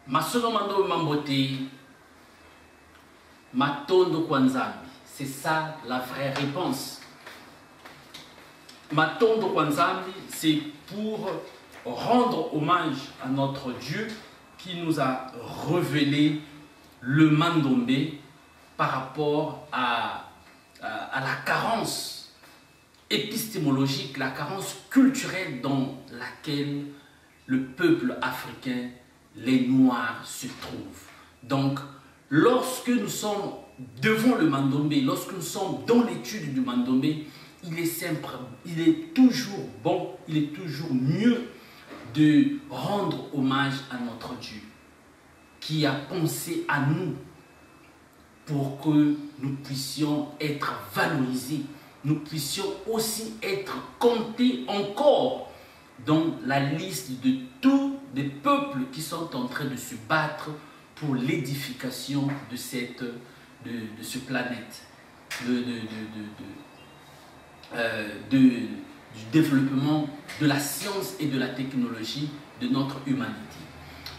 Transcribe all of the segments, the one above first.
Masolo mando mambote, matondo kwanzambi. C'est ça la vraie réponse. Matondo kwanzambi, c'est pour rendre hommage à notre Dieu qui nous a révélé le mandombe par rapport à la carence épistémologique, la carence culturelle dans laquelle le peuple africain, les Noirs, se trouvent. Donc, lorsque nous sommes devant le mandombe, lorsque nous sommes dans l'étude du mandombe, il est simple, il est toujours bon, il est toujours mieux de rendre hommage à notre Dieu qui a pensé à nous pour que nous puissions être valorisés, nous puissions aussi être comptés encore dans la liste de tous les peuples qui sont en train de se battre pour l'édification de ce planète, du développement de la science et de la technologie de notre humanité.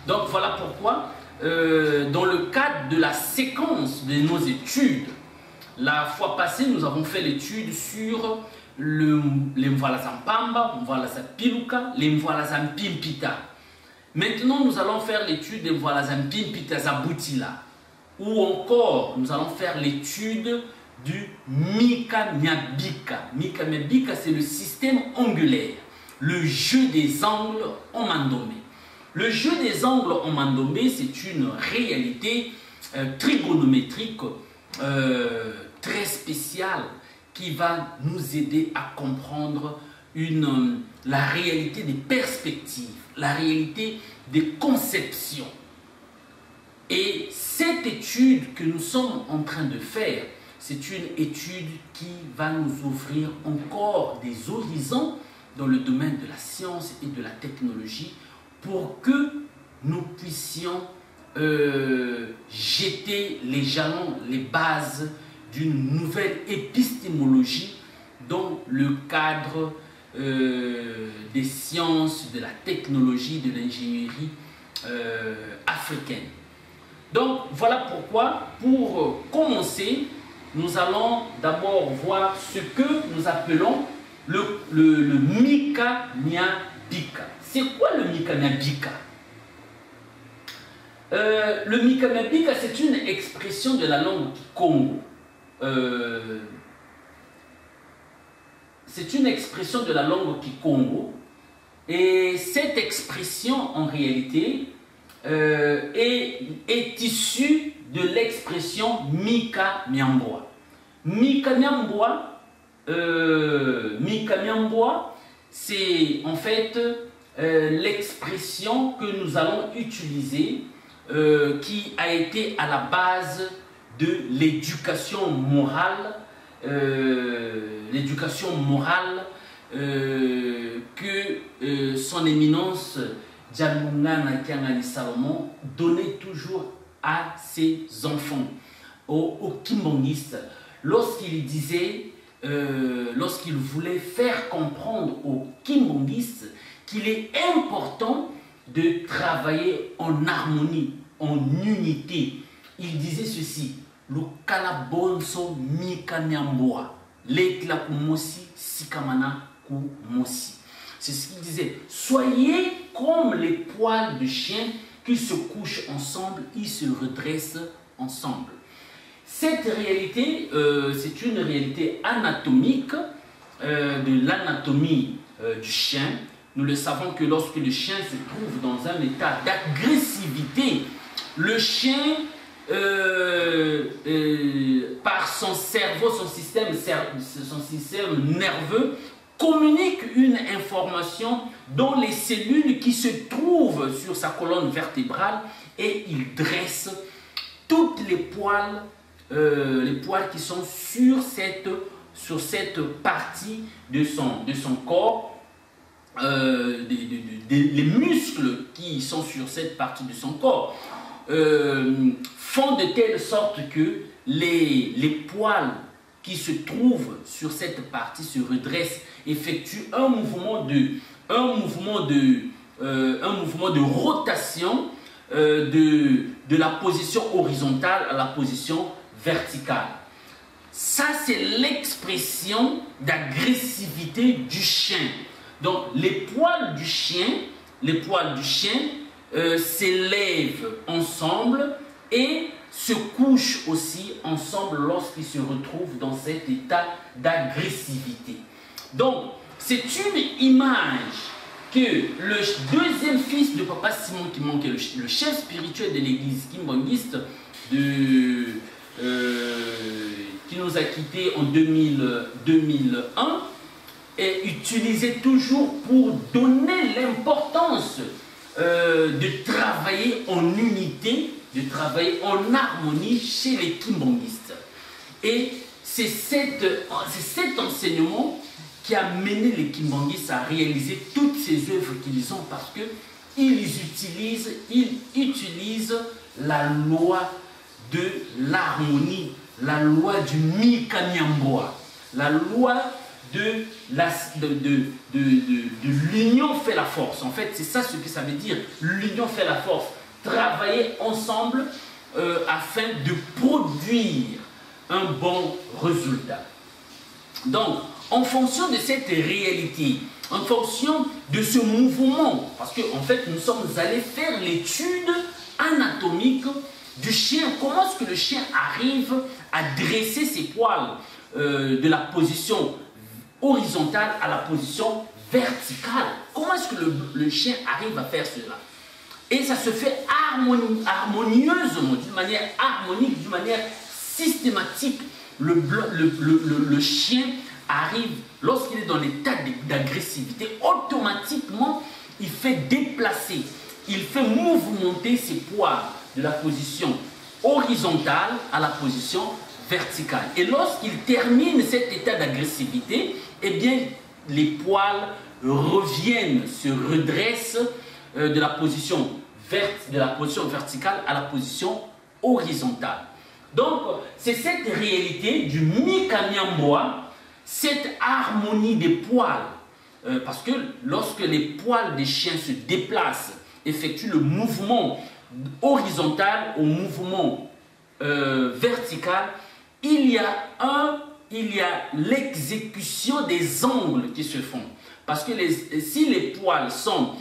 Donc voilà pourquoi, dans le cadre de la séquence de nos études, la fois passée, nous avons fait l'étude sur les Mvalazampamba, Mvalazapiluka, les Mvalazampimpiта. Maintenant, nous allons faire l'étude des Mvalazampimpiта Zabutila, ou encore nous allons faire l'étude du Mika-Miabika. Mika-Miabika, c'est le système angulaire, le jeu des angles en mandombe. Le jeu des angles en mandombe, c'est une réalité trigonométrique très spéciale qui va nous aider à comprendre la réalité des perspectives, la réalité des conceptions. Et cette étude que nous sommes en train de faire, c'est une étude qui va nous ouvrir encore des horizons dans le domaine de la science et de la technologie pour que nous puissions jeter les jalons, les bases d'une nouvelle épistémologie dans le cadre des sciences, de la technologie, de l'ingénierie africaine. Donc voilà pourquoi, pour commencer, nous allons d'abord voir ce que nous appelons le Mika-Miabika. C'est quoi le Mika-Miabika? Le Mika-Miabika, c'est une expression de la langue Congo. C'est une expression de la langue Kikongo. Et cette expression, en réalité, est issue de l'expression Mika Miamboa. Mika Miamboa, c'est en fait l'expression que nous allons utiliser qui a été à la base de l'éducation morale, que son éminence Djalunga Kiangali Salomon donnait toujours à ses enfants, aux kimbongistes, lorsqu'il disait, lorsqu'il voulait faire comprendre aux kimbongistes qu'il est important de travailler en harmonie, en unité. Il disait ceci: le kalabonso mikanyamboa, l'ekla kumosi sikamana kumosi. C'est ce qu'il disait. Soyez comme les poils de chien qui se couchent ensemble, ils se redressent ensemble. Cette réalité, c'est une réalité anatomique de l'anatomie du chien. Nous le savons que lorsque le chien se trouve dans un état d'agressivité, le chien, par son cerveau, son système nerveux, communique une information dans les cellules qui se trouvent sur sa colonne vertébrale et il dresse toutes les poils qui sont sur cette partie de son corps. Les muscles qui sont sur cette partie de son corps font de telle sorte que les poils qui se trouvent sur cette partie se redressent, effectuent un mouvement de rotation de la position horizontale à la position verticale. Ça, c'est l'expression d'agressivité du chien. Donc, les poils du chien s'élèvent ensemble et se couchent aussi ensemble lorsqu'ils se retrouvent dans cet état d'agressivité. Donc, c'est une image que le deuxième fils de Papa Simon Kimbangue, qui est le chef spirituel de l'église kimbanguiste, qui nous a quittés en 2001, est utilisé toujours pour donner l'importance de travailler en unité, de travailler en harmonie chez les kimbanguistes. Et c'est cet enseignement qui a mené les kimbanguistes à réaliser toutes ces œuvres qu'ils ont, parce qu'ils utilisent la loi de l'harmonie, la loi du Mikanyamboa, la loi de l'union fait la force. En fait, c'est ça ce que ça veut dire. L'union fait la force. Travailler ensemble afin de produire un bon résultat. Donc, en fonction de cette réalité, en fonction de ce mouvement, parce qu'en fait, nous sommes allés faire l'étude anatomique du chien. Comment est-ce que le chien arrive à dresser ses poils de la position horizontale à la position verticale? Comment est-ce que le chien arrive à faire cela? Et ça se fait harmonieusement, d'une manière harmonique, d'une manière systématique. Le chien arrive, lorsqu'il est dans l'état d'agressivité, automatiquement, il fait déplacer, il fait mouvementer ses poils de la position horizontale à la position verticale. Et lorsqu'il termine cet état d'agressivité, eh bien, les poils reviennent, se redressent de la position verticale à la position horizontale. Donc, c'est cette réalité du Mikanyamboa, cette harmonie des poils, parce que lorsque les poils des chiens se déplacent, effectuent le mouvement horizontal au mouvement vertical, il y a l'exécution des angles qui se font. Parce que si les poils sont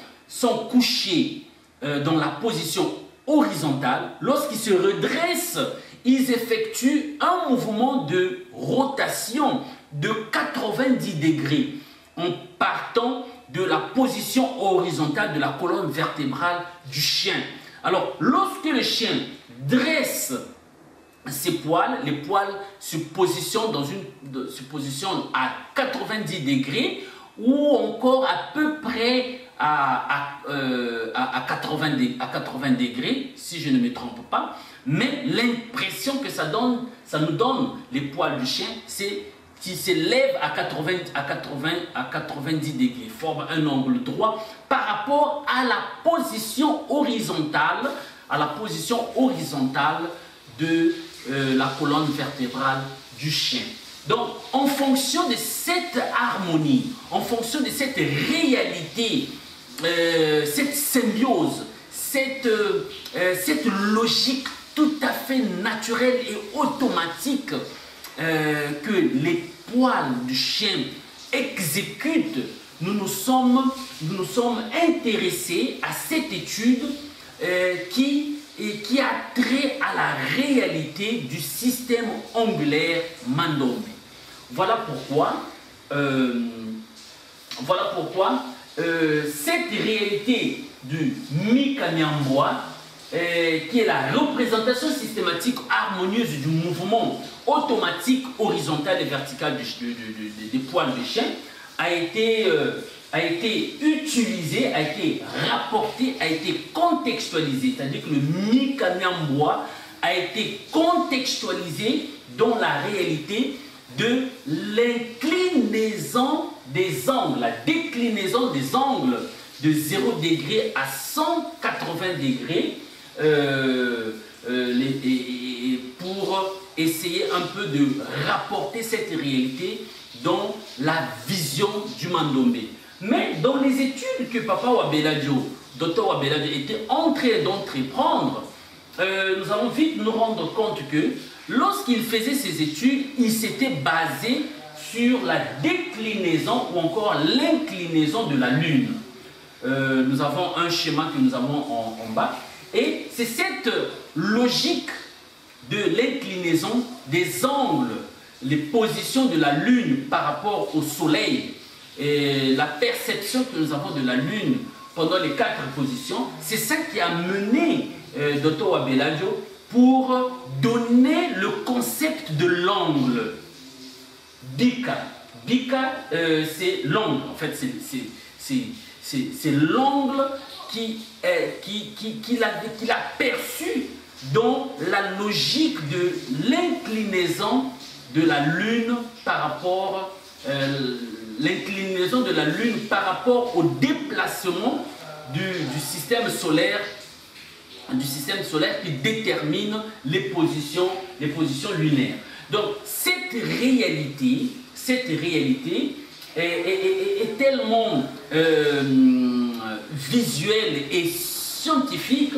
couchés dans la position horizontale, lorsqu'ils se redressent, ils effectuent un mouvement de rotation de 90 degrés en partant de la position horizontale de la colonne vertébrale du chien. Alors, lorsque le chien dresse ses poils, les poils se positionnent à 90 degrés ou encore à peu près à 80 degrés, si je ne me trompe pas. Mais l'impression que ça nous donne, les poils du chien, c'est qu'il s'élève à 90 degrés, forme un angle droit par rapport à la position horizontale, de la colonne vertébrale du chien. Donc, en fonction de cette harmonie, en fonction de cette réalité, cette symbiose, cette logique tout à fait naturelle et automatique que les poils du chien exécutent, nous nous sommes intéressés à cette étude qui a trait à la réalité du système angulaire Mandombe. Voilà pourquoi cette réalité du Mikanyamboa, qui est la représentation systématique harmonieuse du mouvement automatique horizontal et vertical des poils du chien, a été utilisé, a été rapporté, a été contextualisé. C'est-à-dire que le Mikanyamboa a été contextualisé dans la réalité de l'inclinaison des angles, la déclinaison des angles de 0 degré à 180 degrés pour essayer un peu de rapporter cette réalité dans la vision du Mandombe. Mais dans les études que Papa Wabeladjo Dr Wabeladio était en train d'entreprendre, nous allons vite nous rendre compte que lorsqu'il faisait ses études, il s'était basé sur la déclinaison ou encore l'inclinaison de la Lune. Nous avons un schéma que nous avons en bas, et c'est cette logique de l'inclinaison des angles, les positions de la Lune par rapport au Soleil, et la perception que nous avons de la Lune pendant les 4 positions, c'est ça qui a mené Dr Wabeladio pour donner le concept de l'angle. Bika. Bika, c'est l'angle. En fait, c'est l'angle qu'il a perçu dans la logique de l'inclinaison de la Lune par rapport l'inclinaison de la Lune par rapport au déplacement du système solaire qui détermine les positions lunaires. Donc cette réalité est tellement visuelle et scientifique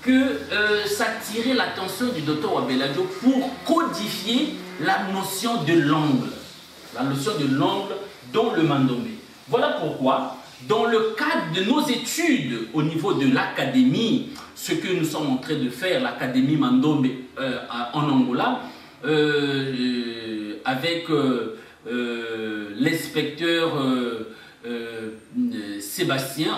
que ça attirait l'attention du Dr Wabeladio pour codifier la notion de l'angle. La notion de l'angle dans le Mandombe. Voilà pourquoi, dans le cadre de nos études au niveau de l'académie, ce que nous sommes en train de faire, l'académie Mandombe en Angola, avec l'inspecteur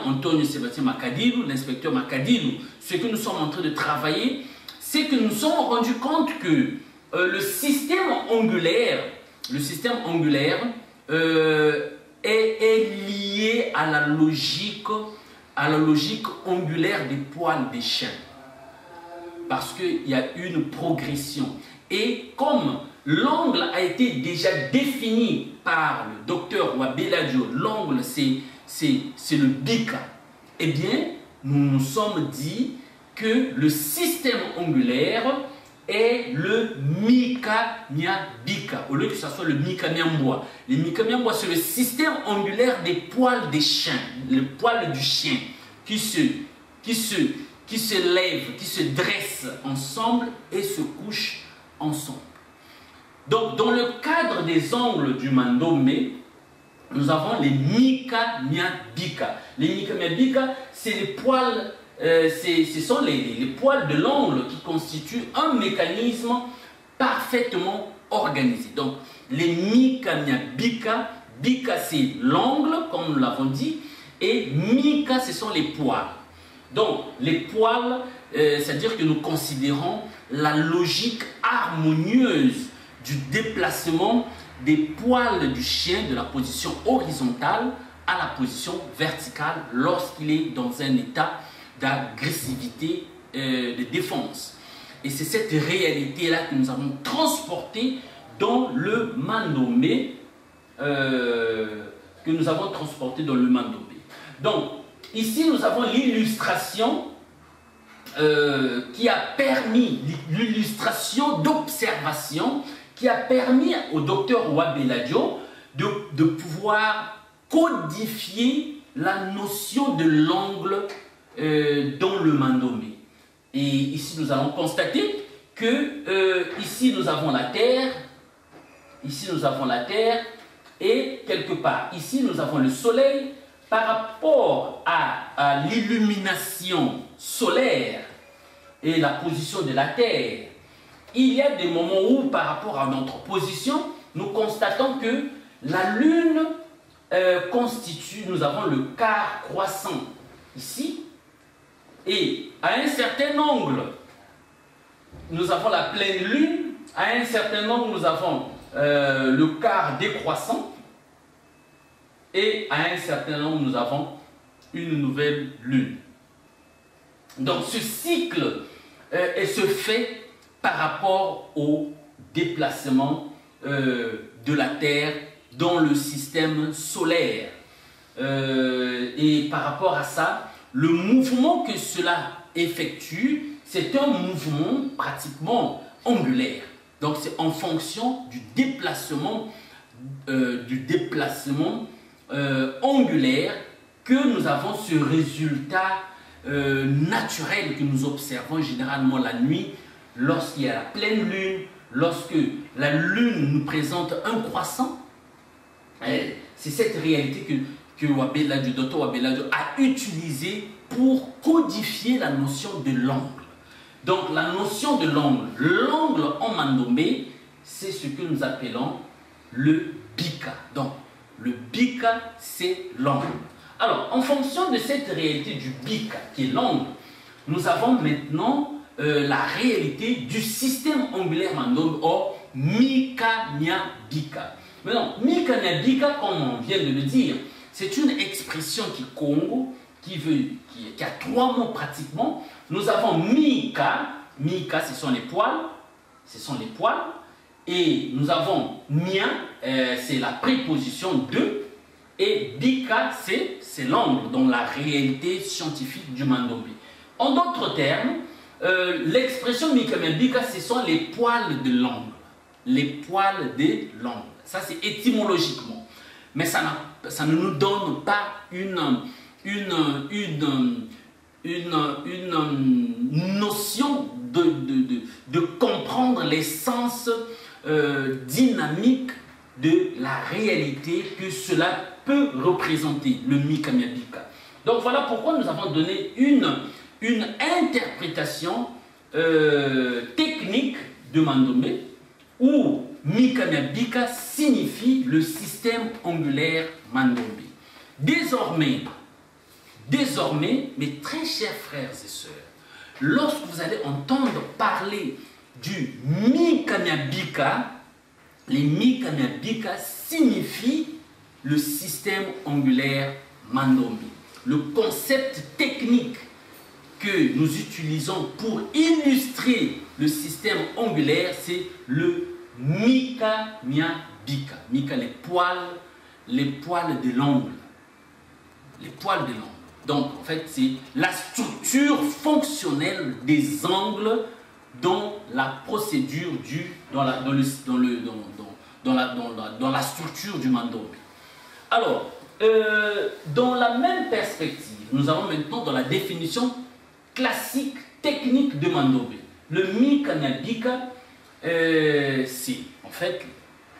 Antonio Sébastien Makadilou, l'inspecteur Makadilou, ce que nous sommes en train de travailler, c'est que nous nous sommes rendus compte que le système angulaire est lié à la logique angulaire des poils des chiens. Parce qu'il y a une progression. Et comme l'angle a été déjà défini par le docteur Wabeladio, l'angle c'est le bika, eh bien, nous nous sommes dit que le système angulaire est le Mika-Nya-Bika, au lieu que ce soit le Mika-Nyamboa. Le Mika-Nyamboa, c'est le système angulaire des poils des chiens, le poil du chien, qui se lève, qui se dresse ensemble et se couche ensemble. Donc, dans le cadre des angles du Mandombe, nous avons les Mika-Nya-Bika. Les Mika-Nya-Bika, c'est les poils. Ce sont les poils de l'angle qui constituent un mécanisme parfaitement organisé. Donc, les Mika-Nya-Bika, Bika c'est l'angle, comme nous l'avons dit, et Mika ce sont les poils. Donc, les poils, c'est-à-dire que nous considérons la logique harmonieuse du déplacement des poils du chien de la position horizontale à la position verticale lorsqu'il est dans un état d'agressivité, de défense. Et c'est cette réalité-là que nous avons transportée dans le Mandombe, Donc, ici, nous avons l'illustration qui a permis, l'illustration d'observation qui a permis au docteur Wabeladio de pouvoir codifier la notion de l'angle dans le Mandombe. Et ici, nous allons constater que ici, nous avons la Terre, ici, nous avons la Terre, et quelque part, ici, nous avons le Soleil. Par rapport à l'illumination solaire et la position de la Terre, il y a des moments où, par rapport à notre position, nous constatons que la Lune constitue, nous avons le quart croissant ici, et à un certain angle, nous avons la pleine Lune, à un certain angle, nous avons le quart décroissant, et à un certain angle, nous avons une nouvelle Lune. Donc ce cycle se fait par rapport au déplacement de la Terre dans le système solaire. Et par rapport à ça, le mouvement que cela effectue, c'est un mouvement pratiquement angulaire. Donc c'est en fonction du déplacement angulaire que nous avons ce résultat naturelle que nous observons généralement la nuit, lorsqu'il y a la pleine lune, lorsque la lune nous présente un croissant. C'est cette réalité que Dr Wabeladio a utilisée pour codifier la notion de l'angle. Donc la notion de l'angle, l'angle en mandomé, c'est ce que nous appelons le bika. Donc le bika, c'est l'angle. Alors en fonction de cette réalité du bika, qui est l'angle, nous avons maintenant la réalité du système angulaire mandombe, or Mika-Nya-Bika. Maintenant, Mika-Nya-Bika, comme on vient de le dire, c'est une expression qui Congo, qui a trois mots pratiquement. Nous avons Mika, Mika ce sont les poils, et nous avons Nya, c'est la préposition de, et Bika, c'est l'angle, donc la réalité scientifique du mandombe. En d'autres termes, l'expression Mika-Nya-Bika, ce sont les poils de l'angle. Les poils de l'angle. Ça, c'est étymologiquement. Mais ça ne nous donne pas une notion de comprendre l'essence dynamique de la réalité que cela peut représenter, le Mika-Nya-Bika. Donc voilà pourquoi nous avons donné une interprétation technique de mandombe, où Mika-Nya-Bika signifie le système angulaire mandombe. Désormais, mes très chers frères et sœurs, lorsque vous allez entendre parler du Mika-Nya-Bika, les Mika-Nya-Bika signifient le système angulaire mandombe. Le concept technique que nous utilisons pour illustrer le système angulaire, c'est le Mika-Nya-Bika. Mika, les poils de l'angle. Les poils de l'angle. Donc, en fait, c'est la structure fonctionnelle des angles dans la procédure dans la structure du mandombe. Alors, dans la même perspective, nous allons maintenant dans la définition classique technique de mandombe. Le Mika-Nya-Bika, c'est en fait,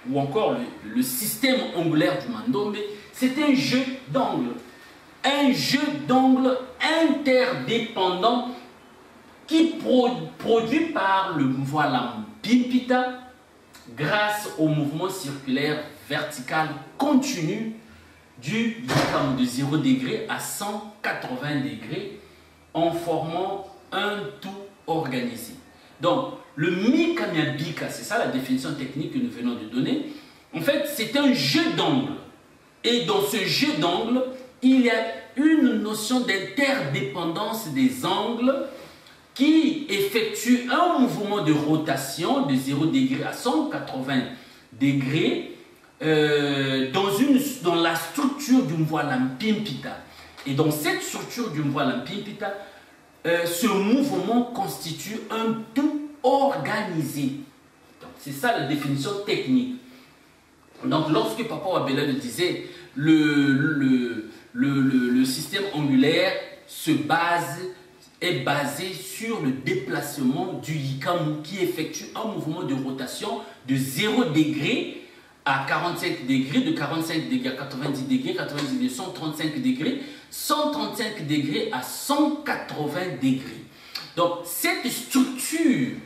ou encore le système angulaire du mandombe, c'est un jeu d'angles. Un jeu d'angles interdépendant qui produit par le voile Pimpita grâce au mouvement circulaire vertical continu du yikam de 0 degré à 180 degrés en formant un tout organisé. Donc, le Mika-Nya-Bika, c'est ça la définition technique que nous venons de donner. En fait, c'est un jeu d'angles. Et dans ce jeu d'angles, il y a une notion d'interdépendance des angles qui effectue un mouvement de rotation de 0 degré à 180 degrés dans la structure du voile Pimpita. Et dans cette structure du voile Pimpita, ce mouvement constitue un tout organisé. C'est ça la définition technique. Donc lorsque Papa Wabeladio disait le système angulaire est basé sur le déplacement du yikamu qui effectue un mouvement de rotation de 0 degré à 45 degrés, de 45 degrés à 90 degrés, 90 degrés, 135 degrés, 135 degrés à 180 degrés. Donc cette structure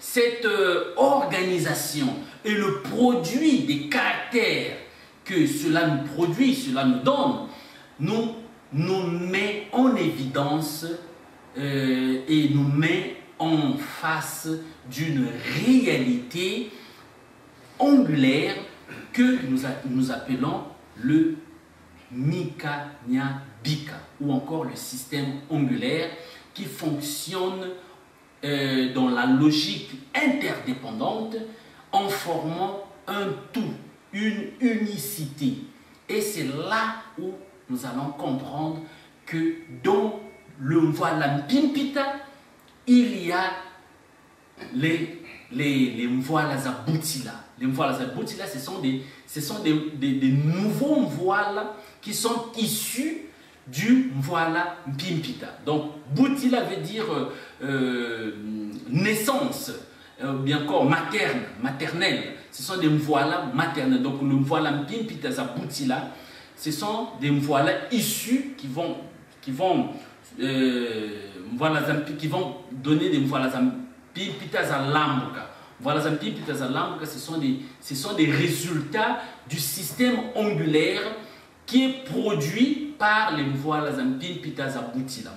cette organisation est le produit des caractères que cela nous produit, cela nous donne, nous met en évidence et nous met en face d'une réalité angulaire que nous appelons le Mika-Nya-Bika ou encore le système angulaire qui fonctionne dans la logique interdépendante en formant un tout, une unicité. Et c'est là où nous allons comprendre que dans le voile Pimpita, il y a les voiles à boutila. Les voiles à boutila, ce sont des nouveaux voiles qui sont issus du voile mpimpita. Donc, boutila veut dire naissance, bien encore maternelle. Ce sont des voiles maternelles. Donc, le voile mpimpita à boutila, ce sont des voiles issus qui vont donner des voiles mpimpita à lambuka. Voilà, ce sont des résultats du système ongulaire qui est produit par les voiles mpimpita à boutila.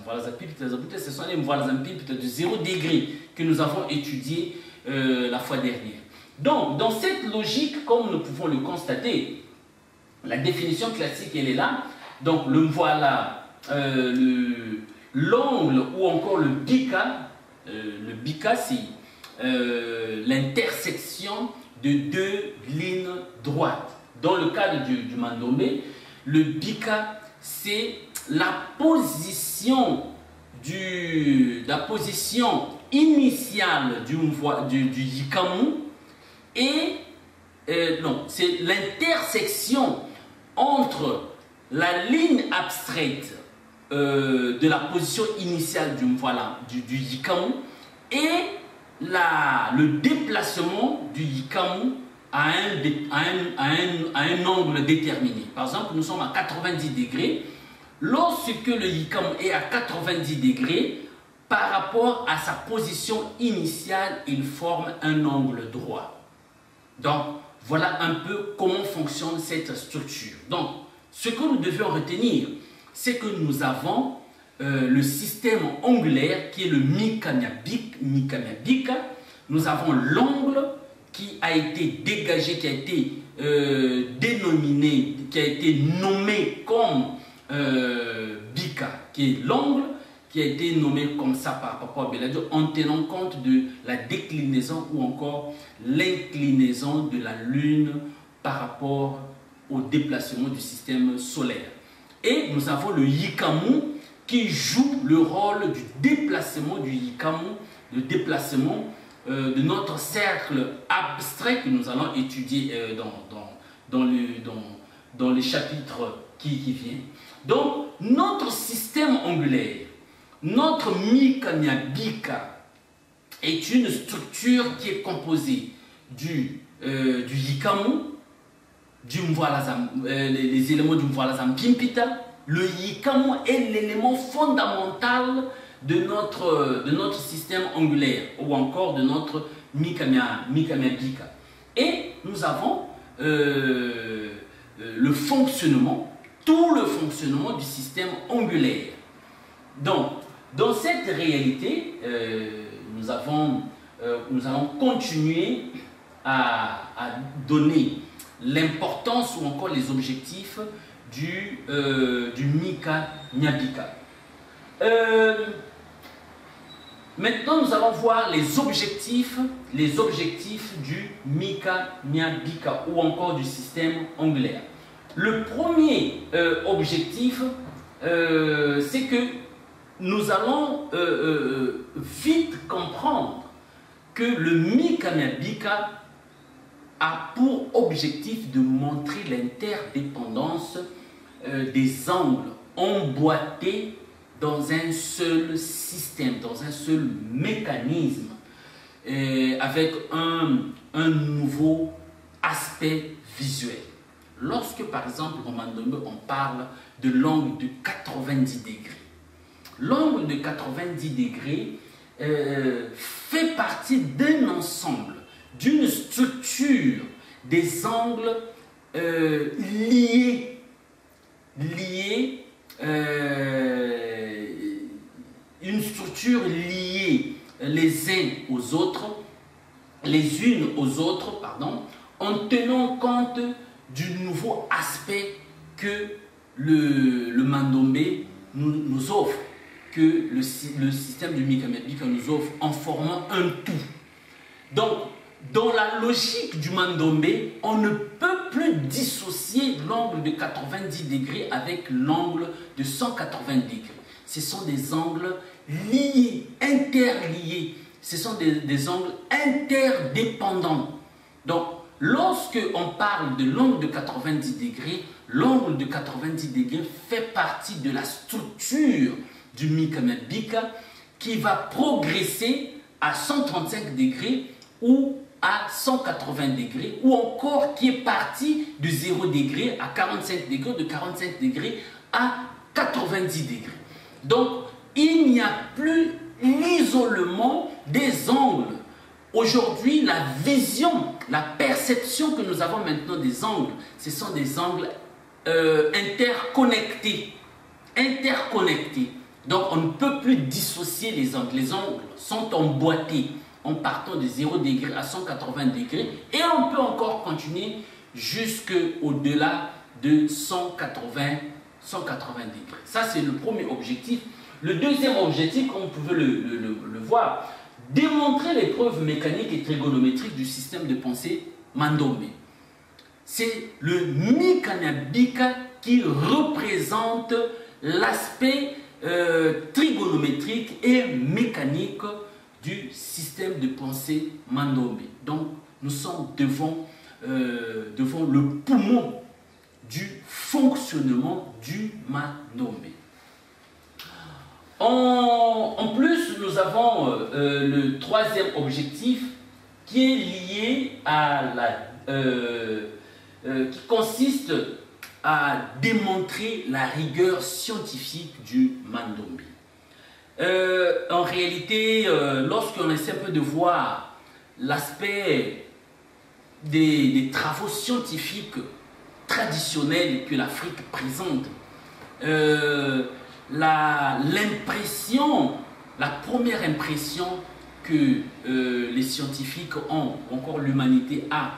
Ce sont les voiles mpimpita de 0 degré que nous avons étudié la fois dernière. Donc, dans cette logique, comme nous pouvons le constater, la définition classique, elle est là. Donc, le voilà, l'angle ou encore le bika, c'est l'intersection de deux lignes droites. Dans le cadre du mandomé, le bika, c'est la position initiale du yikamu et non, c'est l'intersection entre la ligne abstraite de la position initiale du yikamu et le déplacement du yikamu à un angle déterminé. Par exemple, nous sommes à 90 degrés. Lorsque le yikamu est à 90 degrés, par rapport à sa position initiale, il forme un angle droit. Donc, voilà un peu comment fonctionne cette structure. Donc, ce que nous devions retenir, c'est que nous avons le système angulaire qui est le Mikamiya-Bika. Nous avons l'angle qui a été dégagé, qui a été dénominé, qui a été nommé comme Bika, qui est l'angle qui a été nommé comme ça par Papa Bellado en tenant compte de la déclinaison ou encore l'inclinaison de la Lune par rapport au déplacement du système solaire. Et nous avons le Yikamu qui joue le rôle du déplacement du yikamu, le déplacement de notre cercle abstrait que nous allons étudier dans les chapitres qui viennent. Donc, notre système angulaire, notre Mikamiya-Bika est une structure qui est composée du yikamu, les éléments du mvwalazam pimpita. Le yikamu est l'élément fondamental de notre système angulaire ou encore de notre Mikamiya-Bika. Et nous avons le fonctionnement, tout le fonctionnement du système angulaire. Donc, dans cette réalité, nous allons continuer à donner l'importance ou encore les objectifs du Mikamiya-Bika. Maintenant, nous allons voir les objectifs du Mikamiya-Bika ou encore du système angulaire. Le premier objectif, c'est que nous allons vite comprendre que le Mikamiya-Bika a pour objectif de montrer l'interdépendance des angles emboîtés dans un seul système, dans un seul mécanisme, avec un nouveau aspect visuel. Lorsque, par exemple, au Mandombe, on parle de l'angle de 90 degrés, l'angle de 90 degrés fait partie d'un ensemble, d'une structure des angles liés, une structure liée les uns aux autres, les unes aux autres, pardon, en tenant compte du nouveau aspect que le Mandombe nous offre, que le système du Mikamiya-Bika nous offre en formant un tout. Donc, dans la logique du Mandombe, on ne peut plus dissocier l'angle de 90 degrés avec l'angle de 180 degrés. Ce sont des angles liés, interliés. ce sont des angles interdépendants. Donc, lorsque on parle de l'angle de 90 degrés, l'angle de 90 degrés fait partie de la structure du Mika-Bika qui va progresser à 135 degrés ou à 180 degrés, ou encore qui est parti de 0 degré à 45 degrés, de 45 degrés à 90 degrés. Donc, il n'y a plus l'isolement des angles. Aujourd'hui, la vision, la perception que nous avons maintenant des angles, ce sont des angles interconnectés. Interconnectés. Donc, on ne peut plus dissocier les angles. Les angles sont emboîtés en partant de 0 degré à 180 degrés et on peut encore continuer jusqu'au-delà de 180 degrés. Ça, c'est le premier objectif. Le deuxième objectif, comme vous pouvez le voir, démontrer les preuves mécaniques et trigonométriques du système de pensée Mandombe. C'est le Mika-Bika qui représente l'aspect trigonométrique et mécanique du système de pensée Mandombe. Donc, nous sommes devant le poumon du fonctionnement du Mandombe. En plus, nous avons le troisième objectif qui est lié à qui consiste à démontrer la rigueur scientifique du Mandombe. En réalité, lorsqu'on essaie un peu de voir l'aspect des travaux scientifiques traditionnels que l'Afrique présente, la première impression que les scientifiques ont, ou encore l'humanité a,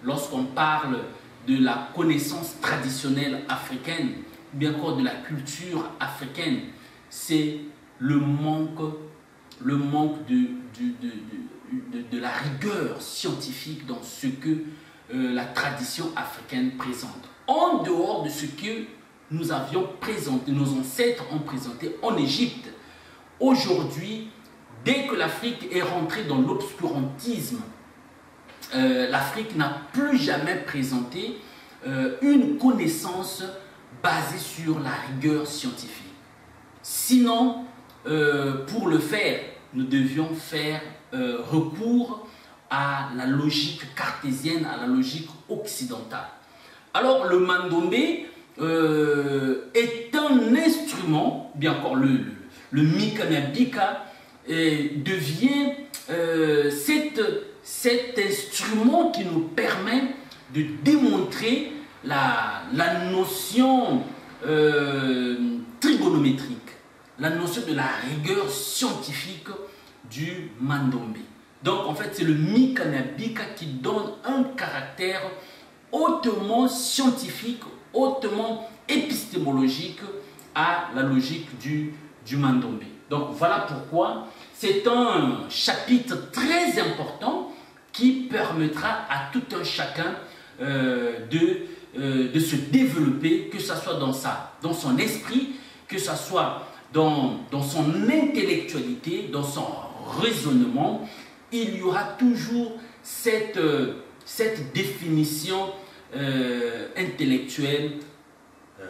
lorsqu'on parle de la connaissance traditionnelle africaine, ou bien encore de la culture africaine, c'est le manque de la rigueur scientifique dans ce que la tradition africaine présente. En dehors de ce que nous avions présenté, nos ancêtres ont présenté en Égypte. Aujourd'hui, dès que l'Afrique est rentrée dans l'obscurantisme, l'Afrique n'a plus jamais présenté une connaissance basée sur la rigueur scientifique. Sinon, pour le faire, nous devions faire recours à la logique cartésienne, à la logique occidentale. Alors, le Mandombe est un instrument, bien encore le Mika-Bika devient cet instrument qui nous permet de démontrer la notion trigonométrique, la notion de la rigueur scientifique du Mandombe. Donc en fait c'est le Mika-Bika qui donne un caractère hautement scientifique, hautement épistémologique à la logique du Mandombe. Donc voilà pourquoi c'est un chapitre très important qui permettra à tout un chacun de se développer, que ce soit dans son esprit, que ce soit dans son intellectualité, dans son raisonnement. Il y aura toujours cette définition intellectuelle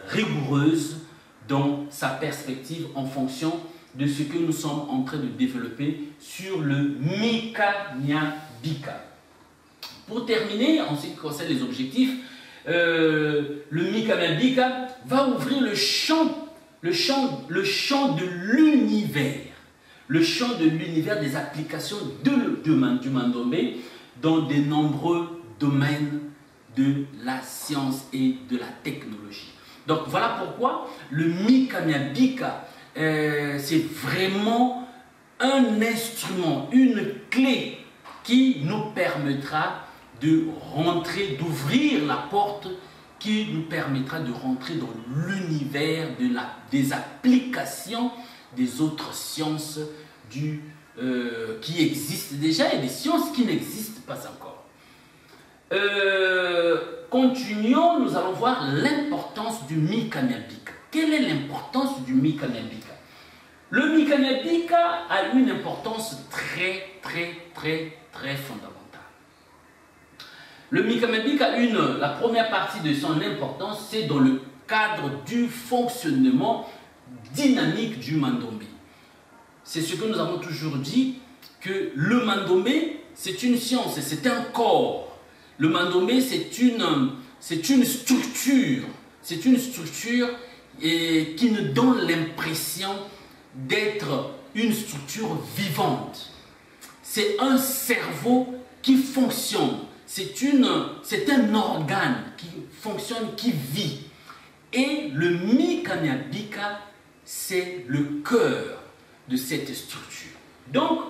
rigoureuse dans sa perspective en fonction de ce que nous sommes en train de développer sur le Mika-Bika. Pour terminer, en ce qui concerne les objectifs, le Mika-Bika va ouvrir le champ de l'univers, le champ de l'univers des applications du Mandombe dans de nombreux domaines de la science et de la technologie. Donc voilà pourquoi le Mika-Bika, c'est vraiment un instrument, une clé qui nous permettra de rentrer, d'ouvrir la porte qui nous permettra de rentrer dans l'univers des applications des autres sciences qui existent déjà et des sciences qui n'existent pas encore. Continuons, nous allons voir l'importance du Mika-Bika. Quelle est l'importance du Mika-Bika? Le Mikanya-Bika a une importance très fondamentale. Le Mikanya-Bika, la première partie de son importance, c'est dans le cadre du fonctionnement dynamique du Mandombe. C'est ce que nous avons toujours dit, que le Mandombe, c'est une science, c'est un corps. Le Mandombe, c'est une structure. C'est une structure qui nous donne l'impression d'être une structure vivante. C'est un cerveau qui fonctionne. C'est un organe qui fonctionne, qui vit. Et le Mikanya-Bika, c'est le cœur de cette structure. Donc,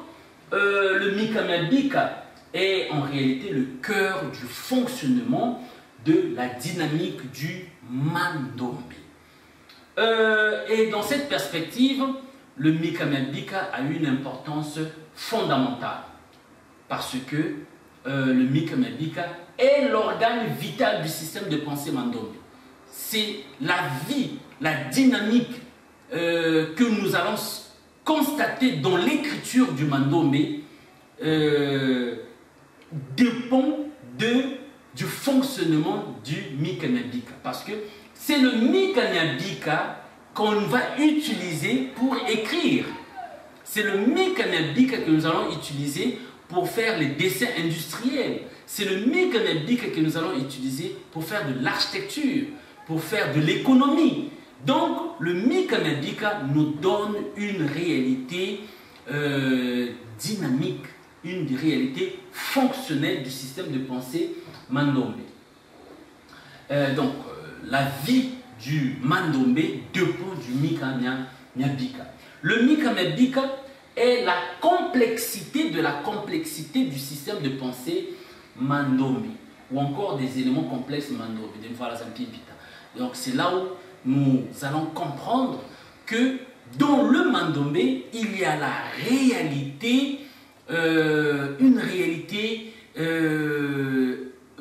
le Mikanya-Bika est en réalité le cœur du fonctionnement de la dynamique du Mandombe. Et dans cette perspective, le Mikanya-Bika a une importance fondamentale parce que le Mikanya-Bika est l'organe vital du système de pensée Mandombe. C'est la vie, la dynamique que nous allons constater dans l'écriture du Mandombe dépend du fonctionnement du Mikanya-Bika. Parce que c'est le Mikanya-Bika qu'on va utiliser pour écrire. C'est le Mikanya-Bika que nous allons utiliser pour faire les dessins industriels. C'est le Mikanya-Bika que nous allons utiliser pour faire de l'architecture, pour faire de l'économie. Donc, le Mikanya-Bika nous donne une réalité dynamique, une réalité fonctionnelle du système de pensée Mandombe. La vie du Mandombe dépend du Mikanya-Bika. Le Mikanya-Bika est la complexité de la complexité du système de pensée Mandombe, ou encore des éléments complexes Mandombe. Donc c'est là où nous allons comprendre que dans le Mandombe, il y a la réalité, une réalité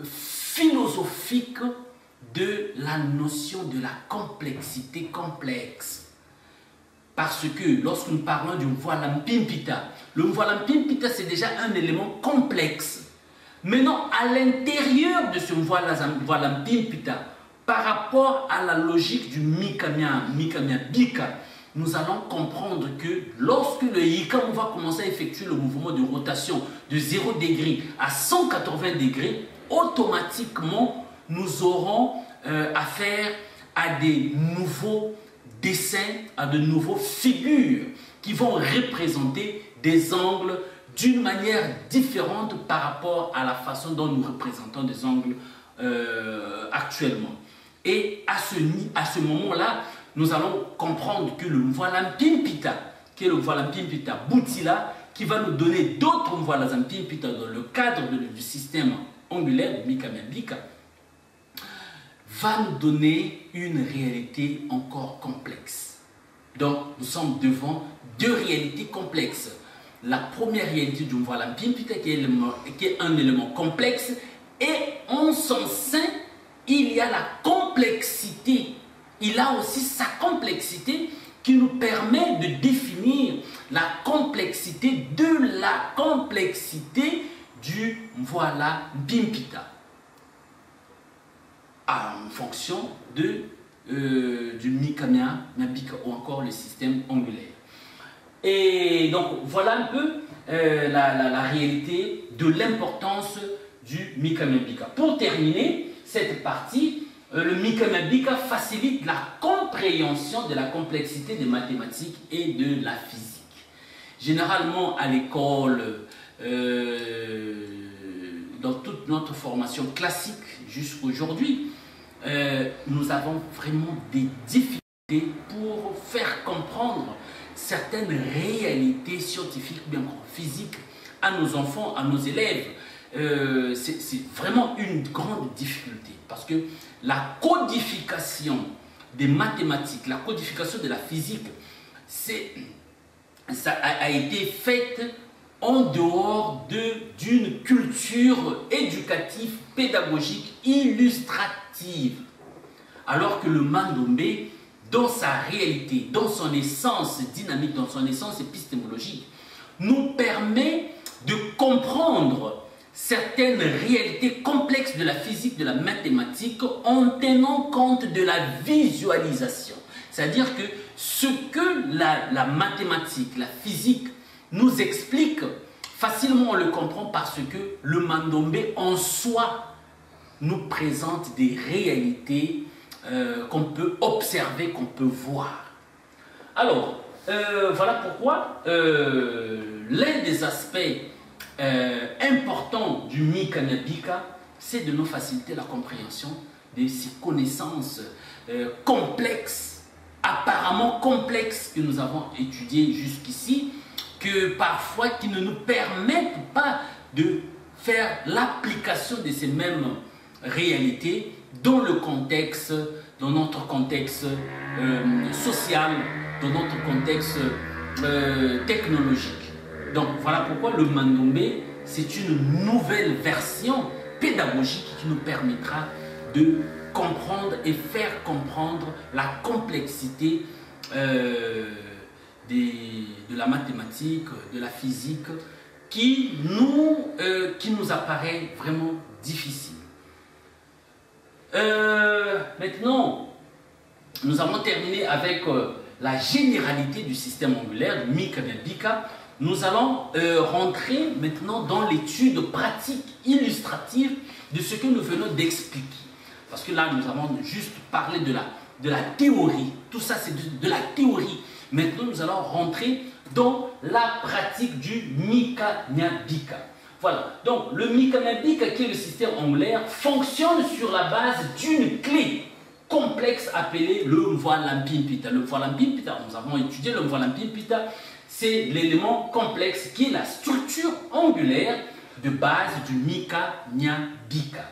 philosophique de la notion de la complexité complexe. Parce que lorsque nous parlons du Mvwalampimpita, le Mvwalampimpita c'est déjà un élément complexe. Maintenant, à l'intérieur de ce Mvwalampimpita, par rapport à la logique du Mikanya-Bika, nous allons comprendre que lorsque le Yikamu va commencer à effectuer le mouvement de rotation de 0 degré à 180 degrés, automatiquement, nous aurons affaire à des nouveaux dessins, à de nouveaux figures qui vont représenter des angles d'une manière différente par rapport à la façon dont nous représentons des angles actuellement. Et à ce moment-là, nous allons comprendre que le Mvwalampimpita, qui est le Mvwalampimpita Boutila, qui va nous donner d'autres Mvwalampimpita dans le cadre du système angulaire du Mikanya-Bika, va nous donner une réalité encore complexe. Donc, nous sommes devant deux réalités complexes. La première réalité du Mvwalampimpita qui est un élément complexe, et en son sein, il y a la complexité. Il a aussi sa complexité qui nous permet de définir la complexité de la complexité du Mvwalampimpita en fonction du Mikanya-Bika ou encore le système angulaire. Et donc voilà un peu la réalité de l'importance du Mikanya-Bika. Pour terminer cette partie, le Mikanya-Bika facilite la compréhension de la complexité des mathématiques et de la physique. Généralement à l'école, dans toute notre formation classique jusqu'à aujourd'hui, nous avons vraiment des difficultés pour faire comprendre certaines réalités scientifiques, bien physiques, à nos enfants, à nos élèves. C'est vraiment une grande difficulté parce que la codification des mathématiques, la codification de la physique, ça a été faite en dehors d'une culture éducative, pédagogique, illustrative. Alors que le Mandombe, dans sa réalité, dans son essence dynamique, dans son essence épistémologique, nous permet de comprendre certaines réalités complexes de la physique, de la mathématique, en tenant compte de la visualisation. C'est-à-dire que ce que la mathématique, la physique nous explique, facilement on le comprend parce que le Mandombe en soi nous présente des réalités qu'on peut observer, qu'on peut voir. Alors, voilà pourquoi l'un des aspects importants du Mika Nyabika, c'est de nous faciliter la compréhension de ces connaissances complexes, apparemment complexes, que nous avons étudiées jusqu'ici, que parfois qui ne nous permettent pas de faire l'application de ces mêmes réalités dans le contexte, dans notre contexte social, dans notre contexte technologique. Donc voilà pourquoi le Mandombe, c'est une nouvelle version pédagogique qui nous permettra de comprendre et faire comprendre la complexité de la mathématique, de la physique, qui nous apparaît vraiment difficile. Maintenant, nous avons terminé avec la généralité du système angulaire, Mika Nyabika. Nous allons rentrer maintenant dans l'étude pratique illustrative de ce que nous venons d'expliquer. Parce que là, nous avons juste parlé de la théorie. Tout ça, c'est de la théorie. Maintenant, nous allons rentrer dans la pratique du Mika Nyabika. Voilà. Donc, le Mika Nyabika, qui est le système angulaire, fonctionne sur la base d'une clé complexe appelée le Mvwalampimpita. Le Mvwalampimpita, nous avons étudié le Mvwalampimpita, c'est l'élément complexe qui est la structure angulaire de base du Mika Nyabika.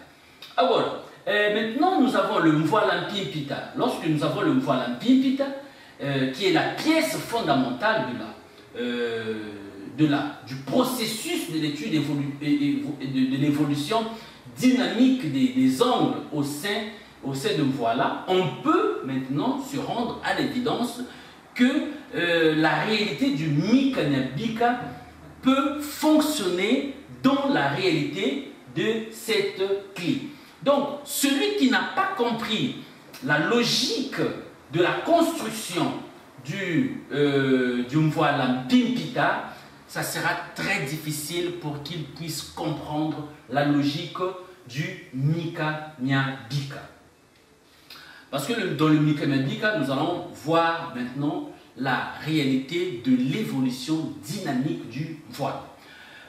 Alors, maintenant, nous avons le Mvwalampimpita. Lorsque nous avons le Mvwalampimpita, qui est la pièce fondamentale du processus de l'étude de l'évolution dynamique des angles au sein de Mvwala, on peut maintenant se rendre à l'évidence que la réalité du Mika Nyabika peut fonctionner dans la réalité de cette clé. Donc, celui qui n'a pas compris la logique de la construction du Mvwalampimpita, ça sera très difficile pour qu'il puisse comprendre la logique du Mika Nyabika. Parce que dans le Mika Nyabika, nous allons voir maintenant la réalité de l'évolution dynamique du Mvwala.